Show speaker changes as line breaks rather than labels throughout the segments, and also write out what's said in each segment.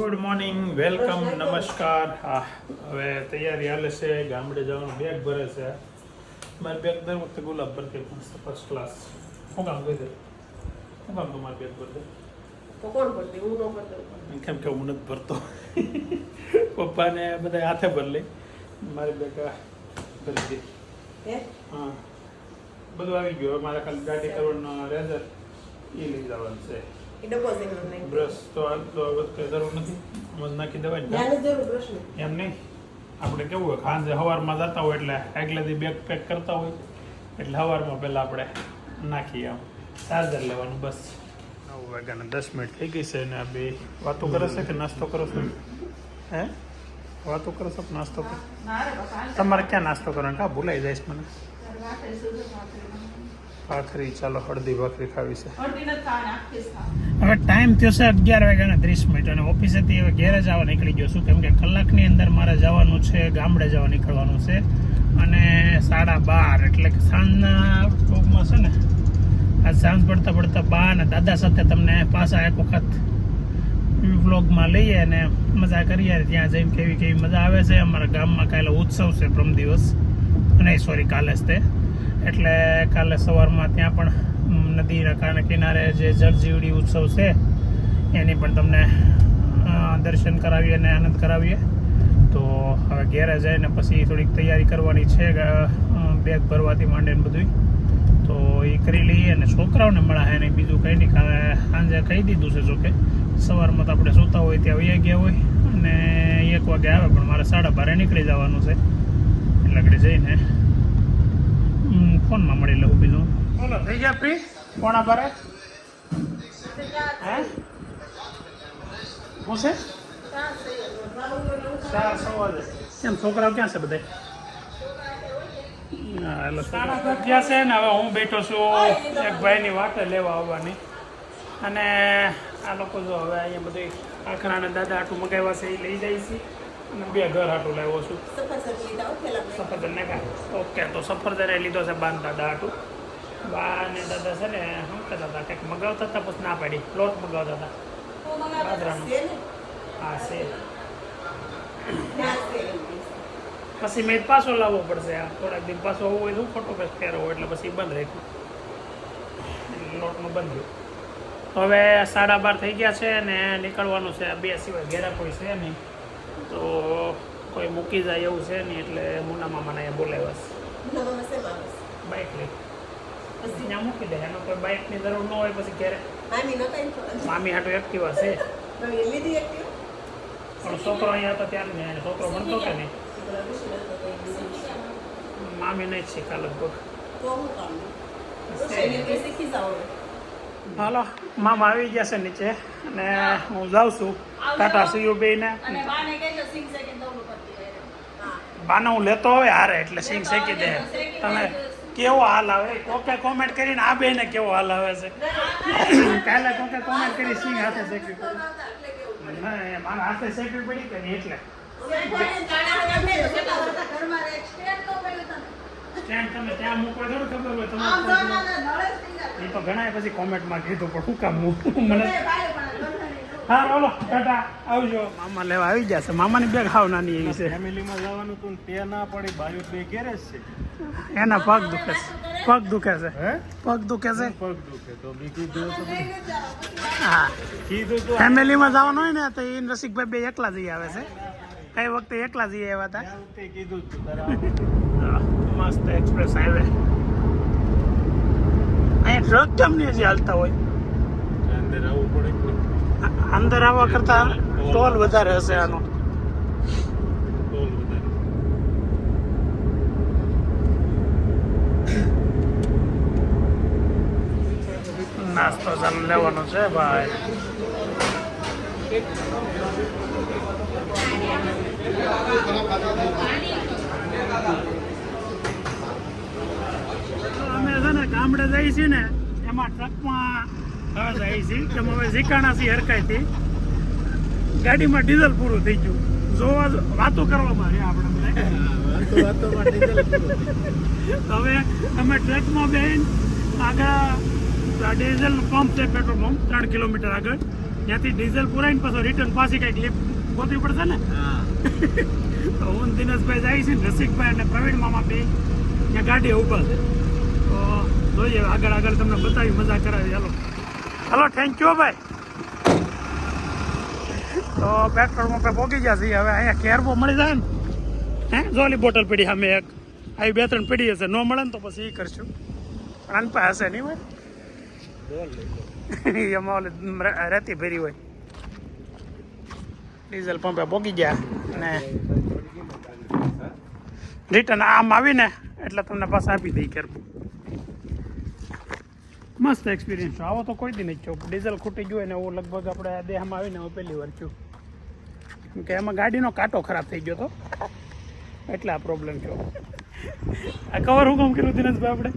Good morning, welcome, નમસ્કાર. હા, હવે તૈયારી હાલે છે, ગામડે જવાનું બેગ ભરે છે. મારી બેગ દર વખતે ગુલાબ ભરતી ફર્સ્ટ ક્લાસ. શું કામ કહી દે? શું કામ તમારી બેગ ભરતે?
તો કોણ ભરતી? હું ન ભરતો.
કેમ કે હું નથી ભરતો. પપ્પાને બધા હાથે ભર લે, મારી બેગ ભરી દે. હા, બધું આવી ગયું. મારે ખાલી ગાડી કરવાનો રેઝર એ લઈ જવાનું છે. બ્રશ તો આ તો કઈ જરૂર નથી, મજ નાખી દેવાય ને એમ નહીં. આપણે કેવું હોય, સાંજે સવારમાં જતા હોય એટલે આગલેથી બેગ પેક કરતા હોય એટલે સવારમાં પહેલાં આપણે નાખીએ આમ ચાર્જર લેવાનું. બસ 9 વાગ્યાને 10 મિનિટ થઈ ગઈ છે ને આ બે વાતો કરે છે કે નાસ્તો કરો છો? હે, વાતો કરો છો કે નાસ્તો કરો? તમારે ક્યાં નાસ્તો કરવાનો? કાં ભૂલાઈ જાય મને. ભાખરી, ચાલો હળદી ભાખરી ખાવી છે. હવે ટાઈમ થયો છે 11:30 અને ઓફિસેથી હવે ઘેરે જવા નીકળી ગયો છું, કેમ કે કલાકની અંદર મારે જવાનું છે, ગામડે જવા નીકળવાનું છે. અને 12:30 એટલે કે સાંજના ટોકમાં છે ને, આજ સાંજ પડતા પડતા બા અને દાદા સાથે તમને પાછા એક વખત વ્લોગમાં લઈએ અને મજા કરીએ. ત્યાં જઈને કેવી મજા આવે છે. અમારા ગામમાં કાલે ઉત્સવ છે, પ્રમ દિવસ, નહીં સોરી કાલે જ તે. એટલે કાલે સવારમાં ત્યાં પણ નદીના કિનારે જે જળજીવડી ઉત્સવ છે એની પણ તમને દર્શન કરાવીએ અને આનંદ કરાવીએ. તો હવે ઘેરે જઈને પછી થોડીક તૈયારી કરવાની છે, બેગ ભરવાથી માંડીને બધું. તો એ કરી લઈએ અને છોકરાઓને મળાય નહીં, બીજું કંઈ નહીં. સાંજે કહી દીધું છે, જોકે સવારમાં તો આપણે સૂતા હોય ત્યાં વયા ગયા હોય અને 1 વાગે આવે, પણ મારે 12:30 નીકળી જવાનું છે. એટલે આગળ જઈને ફોનમાં મળી લઉં. બીજું બોલો, થઈ ગયા ફ્રી? 12:15 હે શું છે? 4:15. કેમ છોકરાઓ ક્યાં છે બધા? એટલે સાડા ગયા છે ને. હવે હું બેઠો છું એક ભાઈની વાટે લેવા આવવાની. અને આ લોકો જો હવે અહીંયા બધું આખરાને દાદા આટું મગાવ્યા છે એ લઈ જાય છે. અને 2 ઘર આટું લાવ્યો છું. સફરજન ને કાંઈ ઓકે. તો સફરજન લીધો છે બાન દાદા આટું. બા અને દાદા છે ને શું કહેતા હતા, કંઈક મગાવતા હતા, પછી ના પાડી. લોટ મગાવતા હતા બાજરાનો. હા છે. પછી મેં પાછો લાવવો પડશે. આ થોડાક દિન પાછો હોવું હોય તો ફોટો પેસ પહેરવો એટલે પછી બંધ રાખ્યું, લોટનું બંધ ગયું. હવે 12:30 થઈ ગયા છે અને નીકળવાનું છે. 2 સિવાય ઘેરા કોઈ છે નહીં, તો કોઈ મૂકી જાય એવું છે નહીં. એટલે મુના મામાને અહીંયા બોલાવ્યા છે બાઇક લઈ. પછી ત્યાં મૂકી દે. એનો કોઈ બાઇકની જરૂર ન હોય પછી ઘેરે મામી હાટું એક્ટિવા છે. પણ છોકરો અહીંયા હતો ત્યારે ને, છોકરો ભણતો કે નહીં, મામી નહીં શીખા લગભગ. હાલો, મામા આવી ગયા છે નીચે અને હું જાઉં છું. ટાટા સીયુ બેને. બાને હું લેતો હવે હારે એટલે સિંગ શેકી દે. તમે કેવો હાલ આવે કોકે કોમેન્ટ કરીને આ બેને કેવો હાલ આવે છે. કાલે કોકે કોમેન્ટ કરી સિંગ હાથે શેકી ના, મારા હાથે શેકવી પડી કે નહીં એટલે સ્ટેન્ડ તમે ત્યાં મૂકવા થોડું ખબર હોય તમારે. એ તો ઘણા પછી કોમેન્ટમાં કીધું, પણ શું કામ મને. હા બોલો, ટાટા, આવજો. મામા લેવા આવી ગયા છે. મામાની બેગ હાવ નાની એવી છે.
ફેમિલીમાં જવાનું તું તે ના પડી, બાજુ બે ગેરેજ છે.
એના પગ દુખે છે. પગ દુખે છે.
હે,
પગ દુખે છે.
પગ દુખે તો બીજું જો તો
હા,
કીધું તો
ફેમિલીમાં જવાનું હોય ને તો એ રસિકભાઈ બે એકલા જઈ આવે છે. કઈ વખતે એકલા જઈ આવ્યા હતા.
ત્યાં વખતે કીધું તું તારા
મસ્ત એક્સપ્રેસ હાઈવે. અહીંયા ટ્રક કેમ નહીં હજી હાલતા હોય?
અંદર આવવું પડે.
અંદર આવવા કરતા ટોલ વધારે હશે આનો.
ટોલ વધારે.
નાસ્તો ચાલુ લેવાનો છે ભાઈ. અમે છે ને ગામડે જઈએ છીએ ને, એમાં ટ્રકમાં હવે જઈએ છીએ કે હવે ઝીકાણાથી હરકાઈથી ગાડીમાં ડીઝલ પૂરું થઈ ગયું. જોવા વાતો કરવામાં છે આપણે હવે અમે ટ્રકમાં બેન આગળ ડીઝલનું પંપ છે, પેટ્રોલ પંપ 3 કિલોમીટર આગળ. ત્યાંથી ડીઝલ પુરાઈને પછી રિટર્ન પાછી કંઈક લિફ્ટ ગોતવી પડશે ને
હા
તો હું દિનેશભાઈ જાય છે ને રસિકભાઈ અને પ્રવીણ મામા બે ત્યાં ગાડી ઊભા છે તો જોઈએ આગળ તમને બતાવી મજા કરાવી હાલો થેન્ક યુ ભાઈ તો પેટ્રોલ પંપે પહોંચી ગયા છીએ હવે અહીંયા કેરબો મળી જાય ને હે જોલી બોટલ પડી સામે એક આવી 2-3 પડી હશે ન મળે ને તો પછી એ કરશું પણ આન પાસે હશે નહીં હોય એમાં ઓલી રેતી ભરી હોય ડીઝલ પંપે પહોંચી ગયા અને રિટર્ન આમ આવીને એટલે તમને પાછા આપી દઈ કેરબો મસ્ત એક્સપિરિયન્સ છે આવો તો કોઈ દી નહીં થયો ડીઝલ ખૂટી ગયું ને હું લગભગ આપણે દેહમાં આવીને હું પહેલી વાર થયું કેમ કે એમાં ગાડીનો કાંટો ખરાબ થઈ ગયો હતો એટલે આ પ્રોબ્લેમ થયો આ કવર હું કામ કર્યું દિનેશભાઈ આપણે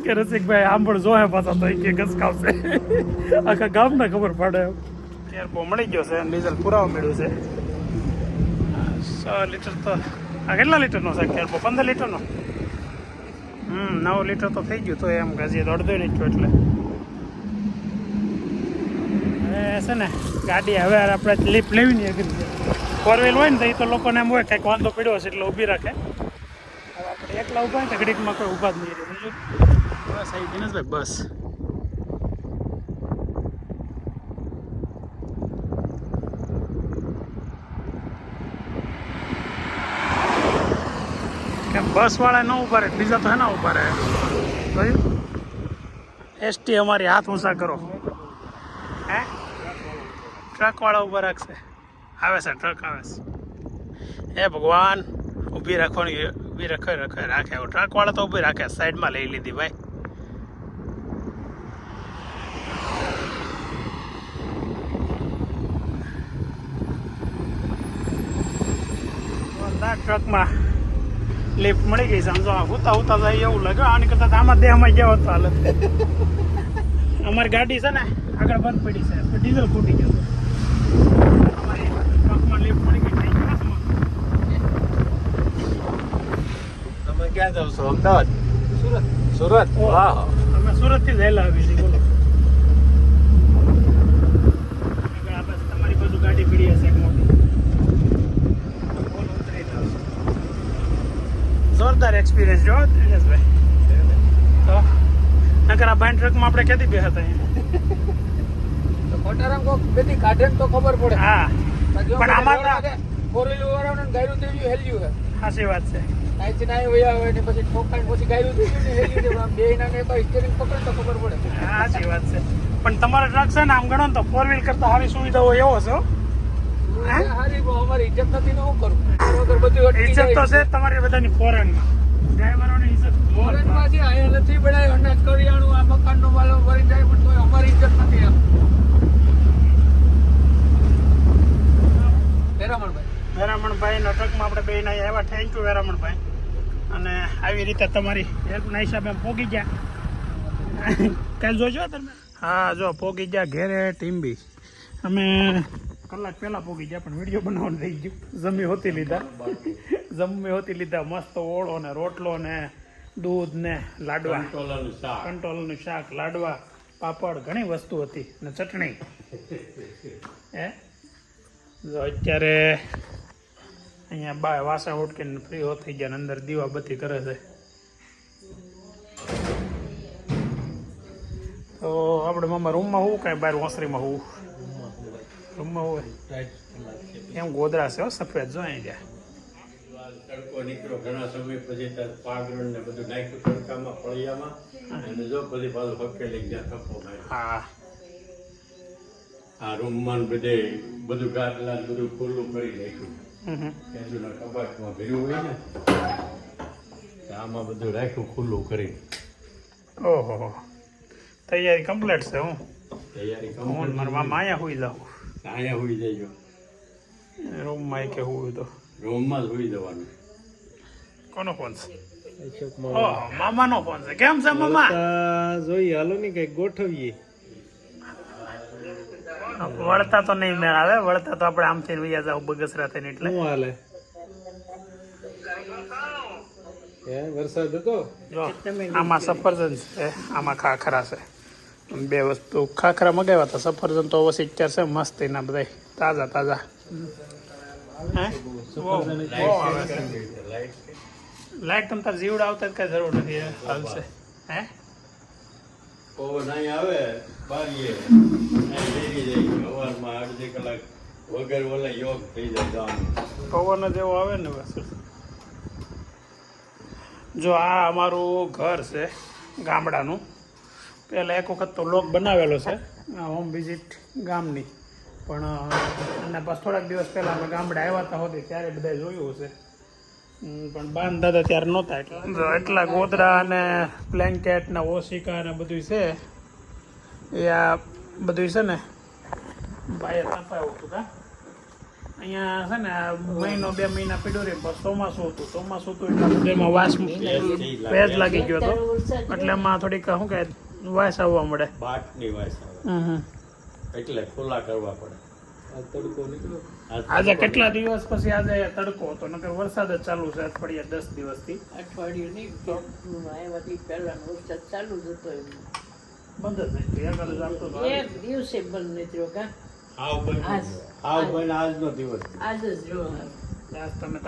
કે રસિકભાઈ સાંભળ જોહે પાછા તો કે ગસકાવશે આખા ગામને ખબર પડે કેરબો મળી ગયો છે ડીઝલ પુરાવા મળ્યું છે 100 લીટર તો આ કેટલા લીટરનો છે કેરબો 15 લીટરનો 9 લીટર તો થઈ ગયું તો એમ કે હજી અડધો નહીં થયો એટલે હવે છે ને ગાડી હવે આપણે લિફ્ટ લેવી નહીં અઘરી છે 4 વ્હીલ હોય ને તો એ તો લોકોને એમ હોય કંઈક વાંધો પડ્યો હશે એટલે ઊભી રાખે હવે આપણે એકલા ઊભા હોય તો ઘડીકમાં કોઈ ઊભા જ નહીં રહે બીજું બસ આવી દિનેશભાઈ બસ કેમ બસ વાળા ન ઉભા રહે બીજા તો હે ના ઉભા રહે ભાઈ એસટી અમારી હાથ ઊંચા કરો હે ટ્રક વાળા ઉભા રાખશે આવે છે ટ્રક આવે છે હે ભગવાન ઊભી રાખવાની ઊભી રાખે ટ્રક વાળા તો ઊભી રાખે સાઈડમાં લઈ લીધી ભાઈ ટ્રકમાં લિફ્ટ મળી ગઈ સમજો ઉતા જાય એવું લાગે આની કરતા આમાં દેહમાં જેવો તો હાલત અમારી ગાડી છે ને આગળ બંધ પડી છે ડીઝલ ખૂટી ગયું અમારી ટ્રકમાં લિફ્ટ મળી ગઈ
તમે ક્યાં જાવ છો અમદાવાદ સુરત વાહ
અમે સુરતથી જ હેલા આવી છીએ બોલો આગળ આપણે તમારી બાજુ ગાડી પડી હશે એક મોટી જોરદાર એક્સપિરિયન્સ જો દિનેશભાઈ તો નકર આ બાઈન ટ્રકમાં આપણે ક્યાંથી બે હતા
મોટારામ કોક બેથી કાઢે તો ખબર પડે
હા પણ આમાં
ફોર વ્હીલર વાળાને ગાયરું થઈ ગયું હેલ્યું છે
સાચી વાત છે
અહીંથી ના વયા હોય ને પછી ઠોકાઈને પછી ગાયરું થઈ ગયું ને હેલ્યું છે આમ બે ના ને કોઈ સ્ટીરિંગ પકડે તો ખબર પડે
સાચી વાત છે પણ તમારો ટ્રક છે ને આમ ગણો ને તો 4 વ્હીલ કરતા સારી સુવિધા હોય એવો છે
હારી બહુ અમારી ઇજ્જત નથી ને શું કરું વગર બધું અટકી
ઇજ્જત તો
જાય
છે તમારી બધાની ફોરેનમાં ડ્રાઈવરોની ઇજ્જત
ફોરેનમાં છે અહીંયા નથી બનાવ્યું અનાજ કરિયાણું આ મકાનનો માલો ભરી જાય પણ તોય અમારી ઇજ્જત નથી એમ
વેરામણભાઈના ટ્રકમાં આપણે બે ના આવ્યા થેન્ક યુ વેરામણભાઈ અને આવી રીતે તમારી હેલ્પના હિસાબે એમ પોગી ગયા કાલ જોજો તમે હા જો પોગી ગયા ઘેરે ટીમ્બી અમે કલાક પહેલાં પોગી ગયા પણ વિડીયો બનાવવાનું થઈ ગયું જમી હોતી લીધા મસ્ત ઓળો ને રોટલો ને દૂધ ને લાડવા કંટોલાનું શાક લાડવા પાપડ ઘણી વસ્તુ હતી ને ચટણી હે જો અત્યારે અહીંયા બા વાસા ઉટકીને ફ્રી હો થઈ ગયા અંદર દીવા બત્તી કરે છે તો આપણે મામા રૂમમાં હોવું કાંઈ બહાર ઓસરીમાં હોવું રૂમમાં હોય એમ ગોદરા છે સફેદ જો અહીં ગયા
તડકો નીકળ્યો ઘણા સમય પછી ત્યાં પાગરણ ને બધું નાખ્યું તડકામાં ફળિયામાં અને જો બધી બાજુ હકે લઈ ગયા થપ્પો માર્યો
હા
આ રૂમમાં બધે બધું ગાદલા ને બધું ખુલ્લું કરી નાખ્યું બાજુના કબાટમાં ભર્યું હોય ને તો આમાં બધું રાખ્યું ખુલ્લું કરી
ઓહો તૈયારી કમ્પ્લીટ છે હું
તૈયારી
હું મારા મામા અહીંયા હોઈ જાઉં
અહીંયા હોઈ જજો
રૂમમાં કે હું તો
રૂમમાં જ હોઈ જવાનું
કોનો ફોન છે ઓહ મામાનો ફોન છે કેમ છે મામા
જોઈએ હાલો ને કઈક ગોઠવીએ
વળતા તો નહીં મેળ આવે વળતા તો આપણે આમથી વૈયા જાવ બગસરા થઈને એટલે
શું હાલે હે વરસાદ હતો
જો આમાં સફરજન છે આમાં ખાખરા છે બે વસ્તુ ખાખરા મગાવ્યા હતા, સફરજન તો ઓછી અત્યારે છે મસ્તીના બધા તાજા તાજા. હે લાઈટ તમ તાર જીવડા આવતા જ કઈ જરૂર નથી, હાલશે. હે
પવન અહીં આવે બારીએ અહીં બેસી જાય સવારમાં અડધી કલાક વગર ઓલા યોગ થઈ જાય જવાનું.
પવન જ એવો આવે ને બસ. જો આ અમારું ઘર છે ગામડાનું. પહેલાં એક વખત તો વ્લોગ બનાવેલો છે હોમ વિઝિટ ગામની, પણ અને બસ થોડાક દિવસ પહેલાં અમે ગામડે આવ્યા હતા હોતી ત્યારે બધા જોયું હશે, પણ બાંધતા હતા ત્યારે નહોતા. એટલા ગોદડા અને બ્લેન્કેટ ને ઓશિકા ને બધું છે એ આ બધું છે ને ભાઈએ તપાયું હતું. કા અહીંયા છે ને આ મહિનો 2 મહિના પીડ્યો રે, બસ ચોમાસું હતું એટલે એમાં વાસ ભેજ લાગી ગયો હતો, એટલે એમાં થોડીક શું કહે વાસ આવવા મળે,
બાટની વાસ આવે એટલે ખુલ્લા કરવા પડે.
આજે કેટલા દિવસ પછી આજે તડકો હતો, નકર વરસાદ જ ચાલુ છે અઠવાડિયા 10 દિવસથી.
અઠવાડિયું નહીં, આવ્યાથી પહેલાનો વરસાદ ચાલુ જ હતો.
બંધ જ નહીં થયો, આગળ જ આવતો હતો.
એક દિવસે બંધ નથી થયો. કા
હાવ બંધ આજનો દિવસ
આજ જ જો
આજ તમને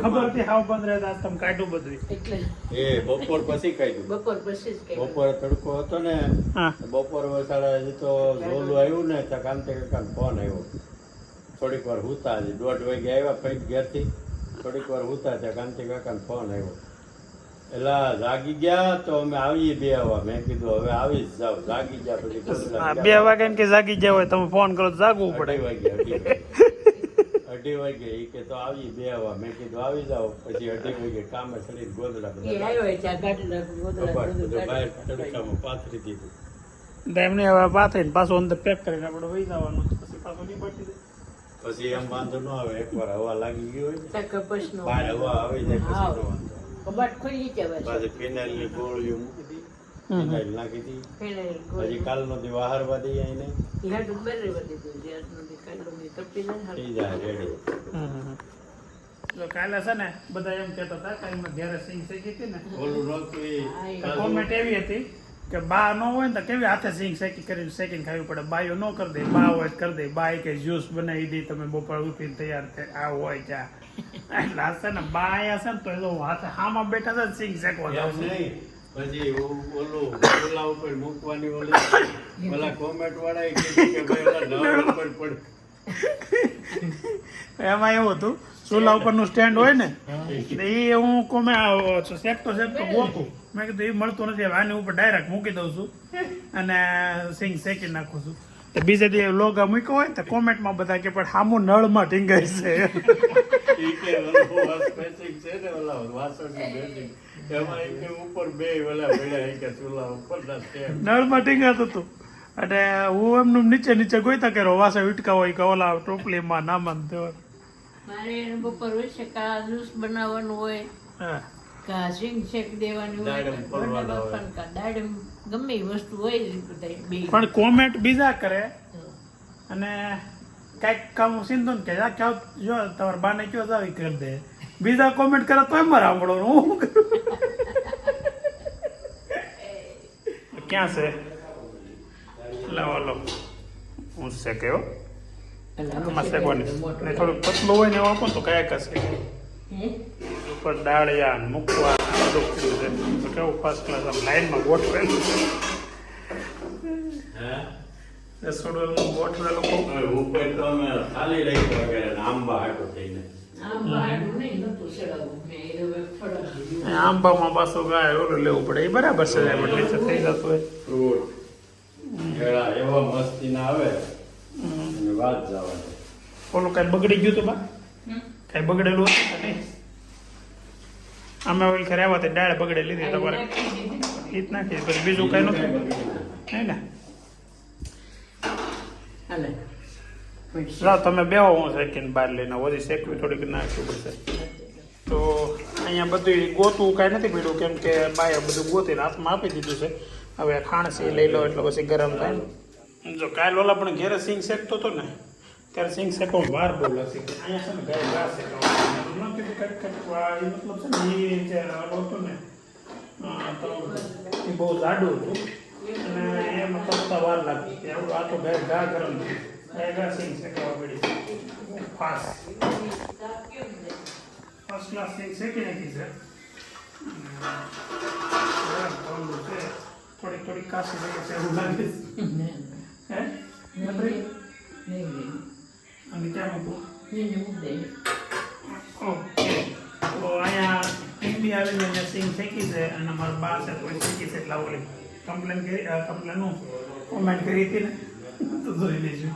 ખબર હતી હાવ બંધ રહે, આજ તમે કાઢ્યું બધું.
એટલે
એ બપોર પછી કાઢ્યું.
બપોર પછી જ કઈ
બપોરે તડકો હતો ને,
હા
બપોર વસાડા તો ઝોલું આવ્યું ને તો કાંતે કાકાનો ફોન આવ્યો. થોડીક વાર હુતા 1:30 વાગે આવ્યા ફઈ ઘેરથી, થોડીક વાર હુતા ત્યાં કાંતે કાકાનો ફોન આવ્યો. એટલે જાગી ગયા તો અમે આવીએ 2 વાગે. મેં કીધું હવે આવી જ જાવ. જાગી ગયા પછી
2 વાગે કે જાગી ગયા હોય તમે ફોન કરો તો જાગવું પડે.
2:30 વાગે એ કે તો આવી 2 વાગે. મેં કીધું આવી જાવ. પછી 2:30 વાગે કામે ચડીને ગોદડા
એ આવ્યો ત્યાં ગાડી
બહાર તડકામાં પાથરી દીધું.
એમને હવે પાથરીને પાછું અંદર પેક કરીને આપણે વહી જવાનું, પછી પાછું નહીં પડી જાય.
પછી એમ વાંધો ન આવે, એકવાર હવા લાગી ગઈ હોય ને
કપસનો
બહાર હવા આવી જાય પછી નો વાંધો.
કબાટ ખોલી જવાય.
પાછી ફિનાઇલની ગોળીઓ મૂકી દી, ફિનાઇલ નાખી દી.
ફેલાઈ
હજી કાલનો દી વાહરવા દઈએ આઈને
યાદ બરે વધી ગયું છે. આજનો કાલો ની તપી ના
થઈ જાય રેડી.
તો કાલે છે ને બધા એમ કહેતા હતા કે એમાં ઘેરે સિંગ શેકી હતી ને,
ઓલું નહોતું એ
કોમેન્ટ એવી હતી કે બા ન હોય ને તો કેવી હાથે સિંગ શેકીને ખાવી પડે, બાયો ન કરી દે, બા હોય તો કરી દે. બા કે જ્યુસ બનાવી દે, તમે બપોર ઉઠીને તૈયાર થાય આ હોય ચા. એટલે હશે ને બા અહીંયા છે ને તો એ તો હાથે હામાં બેઠા છે સિંગ શેકવા
એમ
જાવ.
નહીં. પછી ઓલું ઓલા ઉપર મૂકવાની ઓલી પેલા કોમેન્ટ વાળા કીધું કે ભાઈ ઓલા નળ ઉપર પડ.
એમાં એવું હતું ચૂલા ઉપરનું સ્ટેન્ડ હોય ને એ હું કોમે શેકતો ગોતું. મેં કીધું એ મળતું નથી, હવે આની ઉપર ડાયરેક્ટ મૂકી દઉં છું અને સિંગ શેકી નાખું છું. તો બીજે દી લોગા મૂક્યો હોય તો કોમેન્ટમાં બધા કે પણ હામું નળમાં ટીંગાય છે.
ઈ કે ઓલું વાસપેસિંગ છે ને ઓલા વાસણની બેસિંગ એમાં ઈ કે ઉપર 2 ઓલા પડ્યા ઈ કે ચૂલા ઉપર ના સ્ટેન્ડ.
નળમાં ટીંગાતું હતું અને હું એમનું નીચે ગોઈતા કર્યો વાસે વિટકા હોય કે ઓલા ટોપલીમાં નામાં દેવા.
મારે બપોર વચ્ચે કા જ્યુસ બનાવવાનું હોય,
હા
કા સિંગ શેક દેવાની હોય,
દાડમ ફોડવાના હોય.
કા દાડમ ગમે એ વસ્તુ હોય જ બધા બે.
પણ કોમેન્ટ બીજા કરે અને કઈક કામ સિંધુ ને કે ક્યાં જો તમારા બાને કયો જાવ કરી દે, બીજા કોમેન્ટ કરે તોય મારે સાંભળો હું શું કરું. ક્યાં છે લાવો હું શેક્યો આમાં શેકવાની ને થોડુંક પતલું હોય ને એવું આપો તો કયા કશે ઉપર ડાળિયા ને મૂકવા બધું કર્યું છે તો કેવું ફર્સ્ટ ક્લાસ આમ લાઈનમાં ગોઠવેલું છે.
હે
રસોડું ગોઠવેલું ખૂબ
હવે ઉપર તો અમે ખાલી રાખ્યો વગેરે આંબા હાટો થઈને.
આમ બહારનું નહીં નતું ચડાવવું. મેં એ હવે ફળાવી દીધું.
આંબામાં પાછું ગાય ઓલું લેવું પડે એ બરાબર છે એમ એટલે થઈ જતું હોય.
ફ્રૂટ કેળા એવા મસ્તી ના આવે અને વાત જવા દે.
ઓલું કઈ બગડી ગયું હતું બા કઈ બગડેલું હતું કે નહીં? અમે ઓલી ખરે આવ્યા ડાળ બગડે લીધી તમારે ઈત નાખી પછી બીજું કઈ નતું હે ને?
હાલે.
લાવ તમે બેહો હું શેકીને બહાર લઈને વધી શેકવી થોડીક નાખવી પડશે. તો અહીંયા બધું ગોતવું કાંઈ નથી પડ્યું કેમ કે બાએ બધું ગોતીને હાથમાં આપી દીધું છે. હવે ખાણસી લઈ લો એટલે પછી ગરમ થાય. જો કાલ ઓલા પણ ઘેરે સિંગ શેકતો હતો ને ત્યારે સિંગ શેકવામાં વાર બહુ લાગતી. અહીંયા છે ને ગાય ઘાસ શેકવાનું મતલબ છે ને એ જે હતું ને તો એ બહુ જાડું હતું અને એ એમાં કરતા વાર લાગી કે આપણું આ તો ઘર ઘા કરવાનું ઘા સિંગ શેકવા પડી ફાસ્ટ ફર્સ્ટ ક્લાસ સિંગ શેકી નાખી છે થોડી કાશી થઈ છે એવું લાગે છે હે અને ક્યાં મૂકું ઓકે તો અહીંયા ટીવી આવીને અહીંયા સિંગ શેકી છે અને મારા બા છે કોઈ શેકી છે એટલે ઓલી કમ્પ્લેનનું કોમેન્ટ કરી હતી ને તો જોઈ લેજો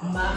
બા